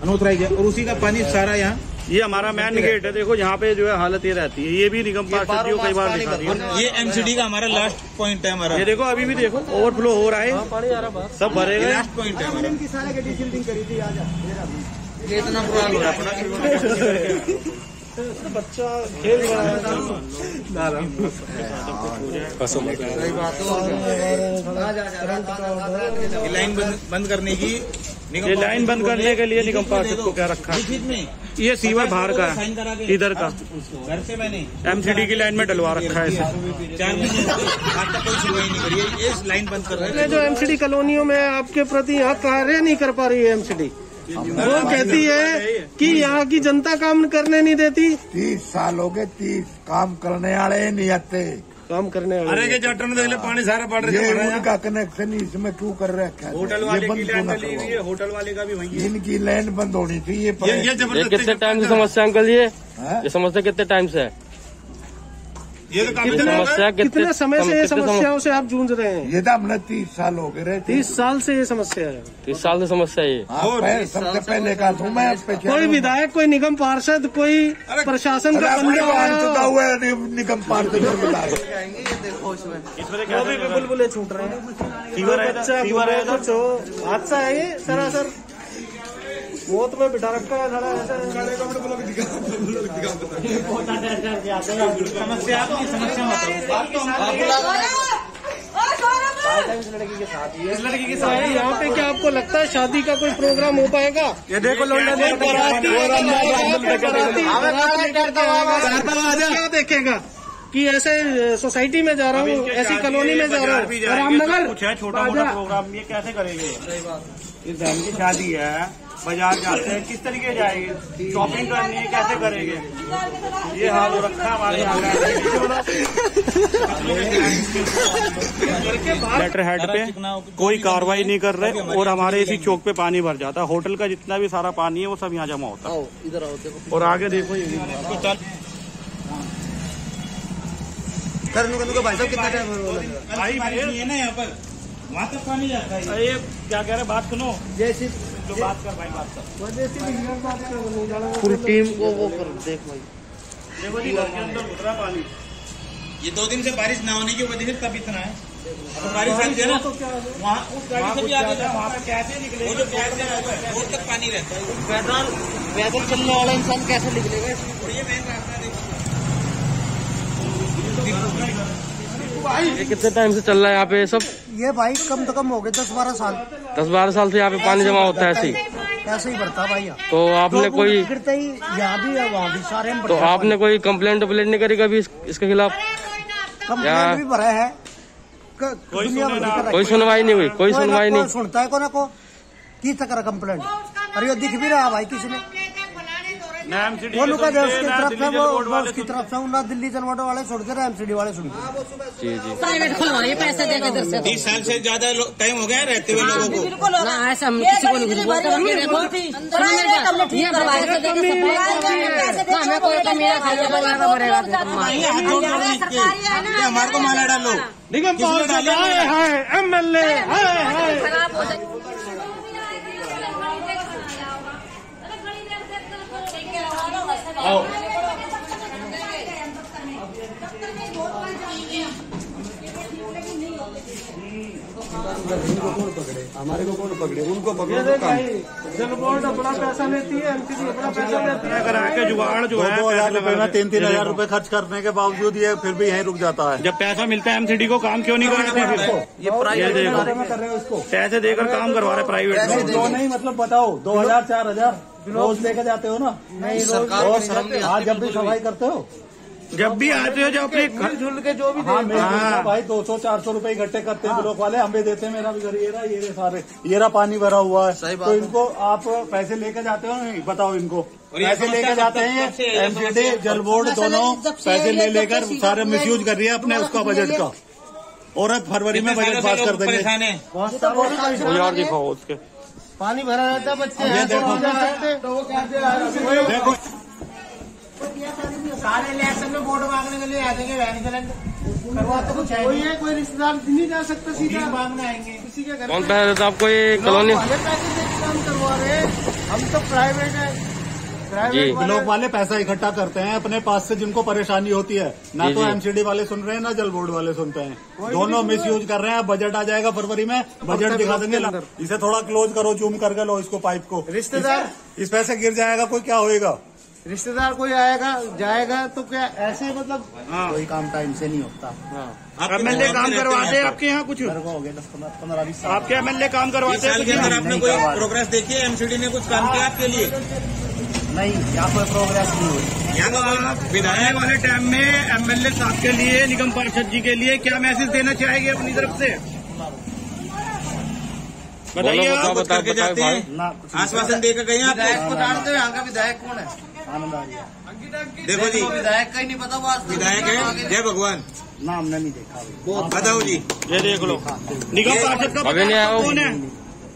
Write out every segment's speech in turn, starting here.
Unauthorized है और उसी का पानी सारा यहाँ। ये हमारा मेन गेट है, देखो यहाँ पे जो है हालत ये रहती है। ये भी निगम पार्षद जी को कई बार दिखा दिया। ये एमसीडी का हमारा लास्ट पॉइंट है हमारा। ये देखो अभी भी देखो ओवरफ्लो हो रहा है, पानी आ रहा है, सब भरेगा। लास्ट पॉइंट है हमारा। ये इतना बुरा हो रहा है बच्चा खेल रहा है। लाइन बंद करने की, ये लाइन बंद करने के लिए निगम पार्षद को क्या रखा है? ये सीवर बाहर का है, इधर का घर से मैंने एमसीडी की लाइन में डलवा रखा है इसे। 4 महीने आज तक कोई सुनवाई नहीं करी है। ये लाइन बंद कर रहे हैं। जो एमसीडी कॉलोनियों में आपके प्रति यहाँ कार्य नहीं कर पा रही है एमसीडी, वो कहती है कि यहाँ की जनता काम करने नहीं देती। 30 साल हो गए, 30 काम करने वाले नहीं आते, काम करने वाले। अरे के जटर में देख ले पानी सारा पड़ रहा है। ये उनका कनेक्शन इसमें क्यों कर रखा है? होटल वाले की लाइन डली हुई है, होटल वाले का भी वही है। इनकी लाइन बंद होनी चाहिए। ये कितने टाइम से समस्या अंकल ये समस्या कितने टाइम से है? ये तो समस्या कितने समय से ये समस्याओं से आप जूझ रहे हैं? ये तो हमने 30 साल हो गए। 30 साल से ये समस्या है। 30 साल से समस्या ये। सबसे पहले का था मैं। कोई विधायक, कोई निगम पार्षद, कोई प्रशासन का बंदा हुआ निगम पार्षद बुलबुले छूट रहे हैं। बच्चा कुछ हो हादसा है ये सरासर मौत में बिठा रखा है। समस्या इस लड़की के साथ है। यहाँ पे क्या आपको लगता है शादी का कोई प्रोग्राम हो पाएगा? ये देखो लौंडा क्या देखेगा कि ऐसे सोसाइटी में जा रहा हूँ, ऐसी कॉलोनी में जा रहा हूँ, रामनगर कुछ है छोटा मोटा प्रोग्राम, ये कैसे करेंगे? इस बहन की शादी है, बाजार जाते हैं, किस तरीके जाएंगे? शॉपिंग करनी है, कैसे करेंगे? ये हाल हो रखा है हमारे यहाँ। लेटर हेड पे कोई कार्रवाई नहीं कर रहे और हमारे इसी चौक पे पानी भर जाता है। होटल का जितना भी सारा पानी है वो सब यहाँ जमा होता है। इधर आओ और आगे देखो ये भाई साहब कितना टाइम है ना यहाँ पर, वहाँ तक पानी जाता है। ये क्या कह रहे, बात सुनो। जैसी जो बात कर भाई, बात कर। पूरी टीम को वो कर देख भाई। देखो जी घर के अंदर उतरा पानी। ये 2 दिन से बारिश ना होने की वजह से तब इतना है। बारिश आती है ना वहाँ उस गाड़ी से भी आगे वहाँ पे कैसे निकले? वो जो रोड तक पानी रहता है। पैदल चलने वाला इंसान कैसे निकलेगा? ये मेन रास्ता देखो। ये कितने टाइम से चल रहा है यहाँ पे सब? ये भाई कम तो कम हो गए 10-12 साल। 10-12 साल से यहाँ पे पानी जमा होता है ऐसे ही? ऐसे ही बढ़ता भाई। तो आपने कोई गिरते ही यहाँ भी है, वहाँ भी सारे में। तो आपने कोई कंप्लेंट नहीं करी कभी इसके खिलाफ? कंप्लेंट भी भरा है, कोई सुनवाई नहीं हुई? कोई सुनवाई नहीं सुनता है को ना को किस तरह कंप्लेंट? अरे ये दिख भी रहा भाई किसी ने वो लुका दे उसकी तरफ से, वो उसकी तरफ से ना दिल्ली जनवाडो वाले छोड़ दे रहे, एमसीडी वाले सुन। जी जी प्राइवेट खुलवाइए पैसे देके इधर से। 30 साल से ज्यादा टाइम हो गया रहते हुए लोगों को। ना ऐसा हम किसी को नहीं देखो ये पैसे देके हमें कोई मेरा खाया ज्यादा बढ़ेगा। हमारे को माना डालो, निगम पार्षद है, MLA है। हमारे को कौन पकड़े? उनको पकड़ो। जल बोर्ड अपना पैसा लेती है, एमसीडी अपना पैसा लेती है। करा के जुगाड़ जो है 2,000 रुपए में 3-3 हजार रुपए खर्च करने के बावजूद ये फिर भी यहीं रुक जाता है। जब पैसा मिलता है एमसीडी को काम क्यों नहीं कराते? ये प्राइवेट कर रहे हो इसको, पैसे देकर काम करवा रहे प्राइवेट में। दो नहीं मतलब बताओ 2,000-4,000 रोज लेके जाते हो ना? नहीं, आज जब भी सफाई करते हो, जब भी आते हो, जब अपने झुल के जो भी भाई 200-400 रुपए इकट्ठे करते हैं ब्लॉक वाले, हम भी देते हैं। मेरा भी घर ये सारे ये पानी भरा हुआ है, तो इनको आप पैसे लेके जाते हो नहीं? बताओ इनको पैसे लेके जाते हैं। एमसीडी जल बोर्ड दोनों पैसे लेकर सारे मिसयूज कर रही है अपने उसका बजट का, और अब फरवरी में बजट पास कर देंगे। और दिखाओ उसके पानी भरा रहता है बच्चे। देखो सारे इलेक्शन में वोट मांगने के लिए आ जाएंगे, वैन चलेंगे करवा तो कुछ है नहीं। कोई रिश्तेदार नहीं जा सकता, सीधा मांगने आएंगे किसी के घर। कौन पैसा देता आपको ये कॉलोनी? काम करवा रहे हैं, हम तो प्राइवेट है। ब्लॉक वाले पैसा इकट्ठा करते हैं अपने पास से जिनको परेशानी होती है, ना तो एमसीडी वाले सुन रहे हैं, ना जल बोर्ड वाले सुनते हैं। दोनों मिस यूज कर रहे हैं। बजट आ जाएगा फरवरी में, बजट दिखा देंगे। इसे थोड़ा क्लोज करो, जूम करके लो इसको, पाइप को। रिश्तेदार इस पैसे गिर जाएगा, कोई क्या होएगा? रिश्तेदार कोई आएगा जाएगा तो क्या ऐसे मतलब कोई काम टाइम से नहीं होता। एमएलए काम करवाते हैं आपके यहाँ कुछ? हो गए 10-15-20 साल। आपके एमएलए काम करवाते हैं? साल के अंदर आपने कोई प्रोग्रेस देखी है? एमसीडी ने कुछ काम किया आपके लिए? नहीं, यहाँ कोई प्रोग्रेस नहीं हुई। यहाँ का विधायक वाले टाइम में एमएलए साहब के लिए, निगम पार्षद जी के लिए क्या मैसेज देना चाहेंगे अपनी तरफ से? बताइए आप। कुछ करके जाते हैं, आश्वासन देकर गए आप? विधायक को जानते हो? यहाँ का विधायक कौन है? आनंद आर्य। देखो जी, विधायक का ही नहीं पता। वो विधायक है जय भगवान, नाम नहीं देखा। बताओ जी। ये देख लो, निगम पार्षद का पता है कौन है?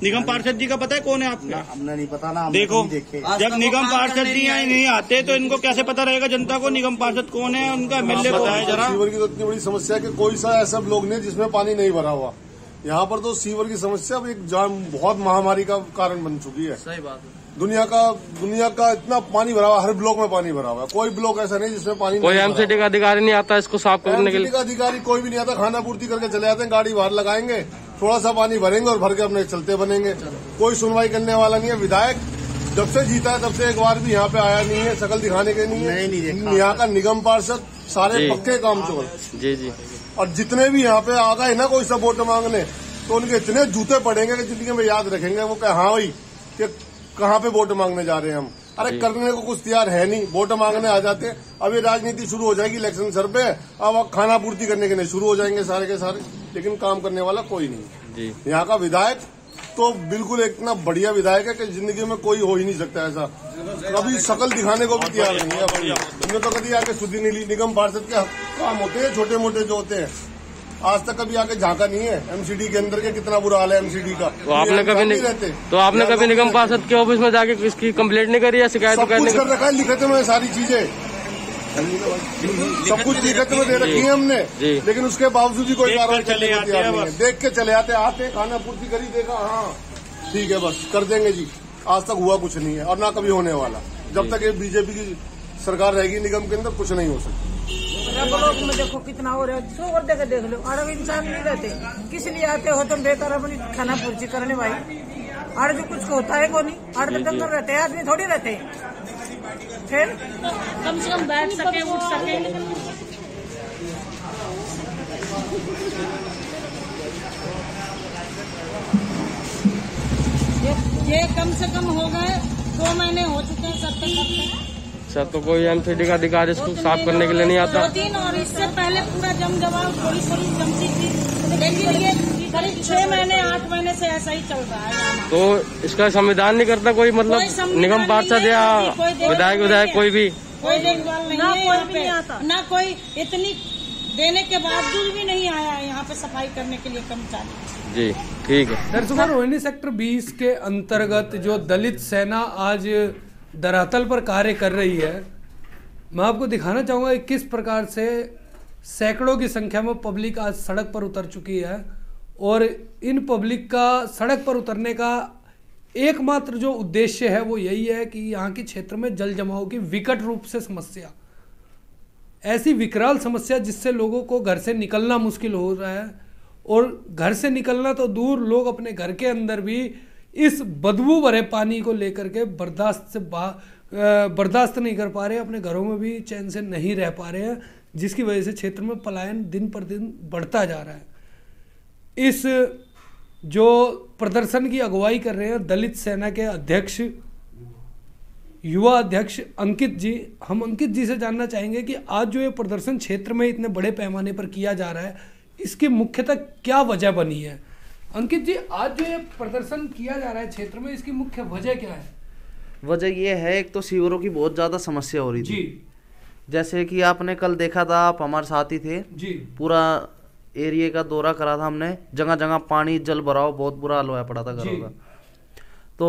निगम पार्षद जी का पता है कौन है आपको? हमने नहीं पता ना। देखो, देखे जब निगम पार्षद जी यहाँ नहीं आते तो इनको कैसे पता रहेगा जनता को निगम पार्षद कौन है? उनका एमएलए बताया जरा। सीवर की तो इतनी बड़ी समस्या है कि कोई सा ऐसा ब्लॉक नहीं जिसमें पानी नहीं भरा हुआ। यहाँ पर तो सीवर की समस्या अब एक बहुत महामारी का कारण बन चुकी है। सही बात है। दुनिया का इतना पानी भरा हुआ, हर ब्लॉक में पानी भरा हुआ है। कोई ब्लॉक ऐसा नहीं जिसमें पानी कोई एमसीडी का अधिकारी नहीं आता इसको साफ करने के लिए? का अधिकारी कोई भी नहीं आता। खाना पूर्ति करके चले जाते हैं, गाड़ी बाहर लगाएंगे, थोड़ा सा पानी भरेंगे और भर के अपने चलते बनेंगे। कोई सुनवाई करने वाला नहीं है। विधायक जब से जीता है तब से एक बार भी यहाँ पे आया नहीं है, शकल दिखाने के नहीं है। यहाँ का निगम पार्षद सारे पक्के काम चोर। जी जी। और जितने भी यहाँ पे आ गए ना कोई सपोर्ट मांगने, तो उनके इतने जूते पड़ेंगे कि जिंदगी में याद रखेंगे। वो कहे हाँ भाई कि कहाँ पे वोट मांगने जा रहे हैं हम। अरे करने को कुछ तैयार है नहीं, वोट मांगने आ जाते हैं। अब ये राजनीति शुरू हो जाएगी इलेक्शन सर पे, अब खाना पूर्ति करने के लिए शुरू हो जाएंगे सारे के सारे, लेकिन काम करने वाला कोई नहीं। यहाँ का विधायक तो बिल्कुल इतना बढ़िया विधायक है कि जिंदगी में कोई हो ही नहीं सकता ऐसा। कभी शकल दिखाने को भी तैयार नहीं है। हमने तो कभी आके सुधी नहीं ली। निगम पार्षद के काम होते हैं छोटे मोटे जो होते हैं, आज तक कभी आके झांका नहीं है। एमसीडी के अंदर के कितना बुरा हाल है एमसीडी का। तो आपने कभी निगम पार्षद के ऑफिस में जाके इसकी कंप्लेंट नहीं करी या शिकायत करने कर रखा है? लिखित में सारी चीजें, सब कुछ लिखित में दे रखी है हमने, लेकिन उसके बावजूद भी कोई कार्रवाई करने को तैयार नहीं है। देख के चले आते खाना पूर्ति करी, देखा हाँ ठीक है बस कर देंगे जी। आज तक हुआ कुछ नहीं है और ना कभी होने वाला। जब तक ये बीजेपी की सरकार रहेगी निगम के अंदर कुछ नहीं हो सकता। ब्लॉक में देखो कितना हो रहा है, और देख लो। और इंसान नहीं रहते, किस लिए आते हो तुम? बेकार अपनी खाना पूर्ति करने भाई। और जो कुछ होता है को नहीं, और तो डंगर रहते हैं, आदमी थोड़ी रहते हैं। फिर कम से कम बैठ सके, उठ सके। ये कम से कम हो गए 2 महीने हो चुके हैं सर तक। सर तो कोई एमसीडी का अधिकारी इसको साफ करने के लिए नहीं आता? 2-3 और इससे पहले पूरा जवाब थोड़ी जमती थी, लेकिन ये करीब 6 महीने 8 महीने से ऐसा ही चल रहा है। तो इसका संविधान नहीं करता कोई? मतलब निगम पार्षद या विधायक कोई भी कोई देखभाल नहीं है यहाँ पे, ना कोई इतनी देने के बावजूद भी नहीं आया यहाँ पे सफाई करने के लिए कर्मचारी। जी ठीक है। दरअसल रोहिणी सेक्टर 20 के अंतर्गत जो दलित सेना आज धरातल पर कार्य कर रही है, मैं आपको दिखाना चाहूँगा किस प्रकार से सैकड़ों की संख्या में पब्लिक आज सड़क पर उतर चुकी है। और इन पब्लिक का सड़क पर उतरने का एकमात्र जो उद्देश्य है वो यही है कि यहाँ के क्षेत्र में जल जमाव की विकट रूप से समस्या, ऐसी विकराल समस्या जिससे लोगों को घर से निकलना मुश्किल हो रहा है। और घर से निकलना तो दूर, लोग अपने घर के अंदर भी इस बदबू भरे पानी को लेकर के बर्दाश्त नहीं कर पा रहे, अपने घरों में भी चैन से नहीं रह पा रहे हैं, जिसकी वजह से क्षेत्र में पलायन दिन पर दिन बढ़ता जा रहा है। इस जो प्रदर्शन की अगुवाई कर रहे हैं दलित सेना के अध्यक्ष, युवा अध्यक्ष अंकित जी, हम अंकित जी से जानना चाहेंगे कि आज जो ये प्रदर्शन क्षेत्र में इतने बड़े पैमाने पर किया जा रहा है, इसकी मुख्यतः क्या वजह बनी है? अंकित जी, आज जो ये प्रदर्शन किया जा रहा है क्षेत्र में, इसकी मुख्य वजह क्या है? वजह ये है, एक तो सीवरों की बहुत ज़्यादा समस्या हो रही थी जी। जैसे कि आपने कल देखा था, आप हमारे साथ ही थे जी। पूरा एरिया का दौरा करा था हमने, जगह जगह पानी जल भराव बहुत बुरा हाल हुआ पड़ा था घरों का। तो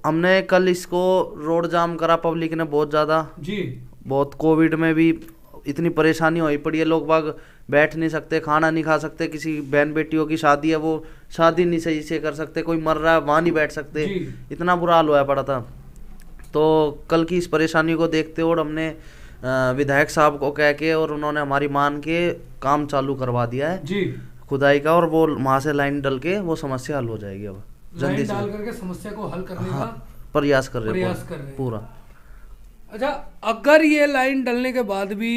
हमने कल इसको रोड जाम करा, पब्लिक ने बहुत ज़्यादा जी, बहुत कोविड में भी इतनी परेशानी हुई पड़ी है, लोग बाग बैठ नहीं सकते, खाना नहीं खा सकते, किसी बहन बेटियों की शादी है वो शादी नहीं सही से कर सकते, कोई मर रहा है वहाँ नहीं बैठ सकते, इतना बुरा हाल हुआ पड़ा था। तो कल की इस परेशानी को देखते हुए हमने विधायक साहब को कह के और उन्होंने हमारी मान के काम चालू करवा दिया है जी खुदाई का, और वो वहाँ से लाइन डल के वो समस्या हल हो जाएगी। अब जल्दी से डाल करके समस्या को हल करने का प्रयास कर रहे हैं पूरा। अच्छा, अगर ये लाइन डलने के बाद भी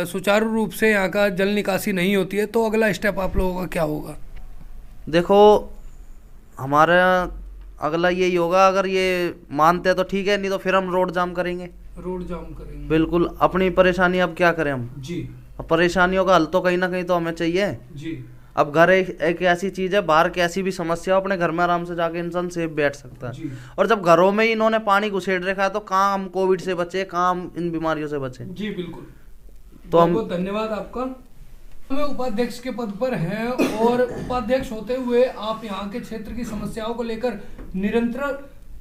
सुचारू रूप से यहाँ का जल निकासी नहीं होती है तो अगला स्टेप आप लोगों का क्या होगा? देखो हमारा अगला यही होगा, अगर ये मानते हैं तो ठीक है, नहीं तो फिर हम रोड जाम करेंगे। रोड जाम करेंगे बिल्कुल। अपनी परेशानी अब क्या करें हम जी, अब परेशानियों का हल तो कहीं ना कहीं तो हमें चाहिए जी। अब घर एक ऐसी चीज है, बाहर कैसी भी समस्या हो अपने घर में आराम से जाके इंसान सेफ बैठ सकता है। और जब घरों में ही इन्होंने पानी घुसेड़ रखा है तो कहाँ हम कोविड से बचे, कहाँ हम इन बीमारियों से बचे। जी बिल्कुल। तो हम बहुत धन्यवाद आपका। मैं उपाध्यक्ष के पद पर हैं और उपाध्यक्ष होते हुए आप यहाँ के क्षेत्र की समस्याओं को लेकर निरंतर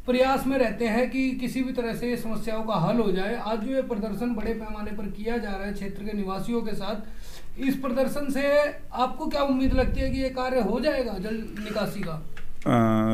प्रयास में रहते हैं कि किसी भी तरह से ये समस्याओं का हल हो जाए। आज जो ये प्रदर्शन बड़े पैमाने पर किया जा रहा है क्षेत्र के निवासियों के साथ, इस प्रदर्शन से आपको क्या उम्मीद लगती है कि ये कार्य हो जाएगा जल निकासी का?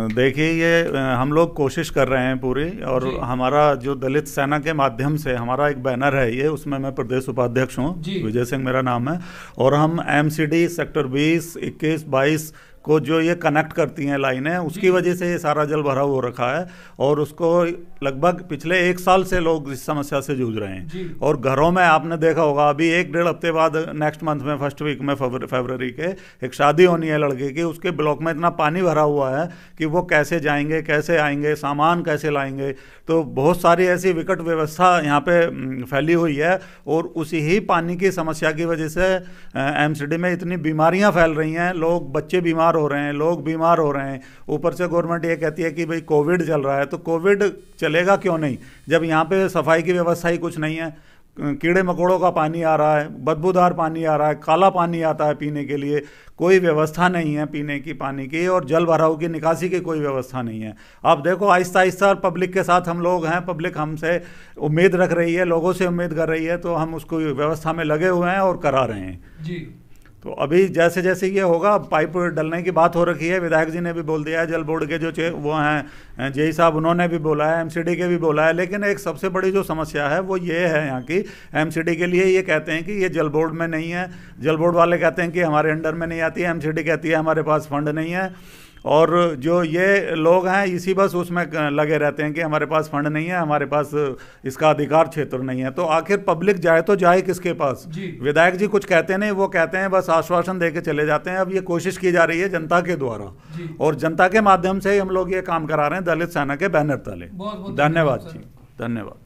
देखिए, ये हम लोग कोशिश कर रहे हैं पूरी, और हमारा जो दलित सेना के माध्यम से हमारा एक बैनर है ये, उसमें मैं प्रदेश उपाध्यक्ष हूँ, विजय सिंह मेरा नाम है, और हम एमसीडी सेक्टर 20, 21, 22 को जो ये कनेक्ट करती हैं लाइनें, उसकी वजह से ये सारा जल भराव हो रखा है, और उसको लगभग पिछले 1 साल से लोग इस समस्या से जूझ रहे हैं। और घरों में आपने देखा होगा अभी 1-1.5 हफ्ते बाद नेक्स्ट मंथ में फर्स्ट वीक में फरवरी के एक शादी होनी है लड़के की, उसके ब्लॉक में इतना पानी भरा हुआ है कि वो कैसे जाएंगे, कैसे आएंगे, सामान कैसे लाएंगे। तो बहुत सारी ऐसी विकट व्यवस्था यहाँ पे फैली हुई है, और उसी ही पानी की समस्या की वजह से एमसीडी में इतनी बीमारियाँ फैल रही हैं, लोग बच्चे बीमार हो रहे हैं, लोग बीमार हो रहे हैं। ऊपर से गवर्नमेंट ये कहती है कि भाई कोविड चल रहा है, तो कोविड चलेगा क्यों नहीं जब यहाँ पे सफाई की व्यवस्था ही कुछ नहीं है। कीड़े मकोड़ों का पानी आ रहा है, बदबूदार पानी आ रहा है, काला पानी आता है पीने के लिए, कोई व्यवस्था नहीं है पीने की पानी की, और जल भराव की निकासी की कोई व्यवस्था नहीं है। आप देखो आहिस्ता आहिस्ता पब्लिक के साथ हम लोग हैं, पब्लिक हमसे उम्मीद रख रही है, लोगों से उम्मीद कर रही है, तो हम उसको व्यवस्था में लगे हुए हैं और करा रहे हैं जी। तो अभी जैसे जैसे ये होगा, पाइप डलने की बात हो रखी है, विधायक जी ने भी बोल दिया है, जल बोर्ड के जो वो हैं जेई साहब उन्होंने भी बोला है, एमसीडी के भी बोला है। लेकिन एक सबसे बड़ी जो समस्या है वो ये है यहाँ की, एमसीडी के लिए ये कहते हैं कि ये जल बोर्ड में नहीं है, जल बोर्ड वाले कहते हैं कि हमारे अंडर में नहीं आती है, एमसीडी कहती है हमारे पास फंड नहीं है, और जो ये लोग हैं इसी बस उसमें लगे रहते हैं कि हमारे पास फंड नहीं है, हमारे पास इसका अधिकार क्षेत्र नहीं है। तो आखिर पब्लिक जाए तो जाए किसके पास? विधायक जी कुछ कहते नहीं, वो कहते हैं बस आश्वासन दे के चले जाते हैं। अब ये कोशिश की जा रही है जनता के द्वारा, और जनता के माध्यम से हम लोग ये काम करा रहे हैं दलित सेना के बैनर तले। धन्यवाद जी, धन्यवाद।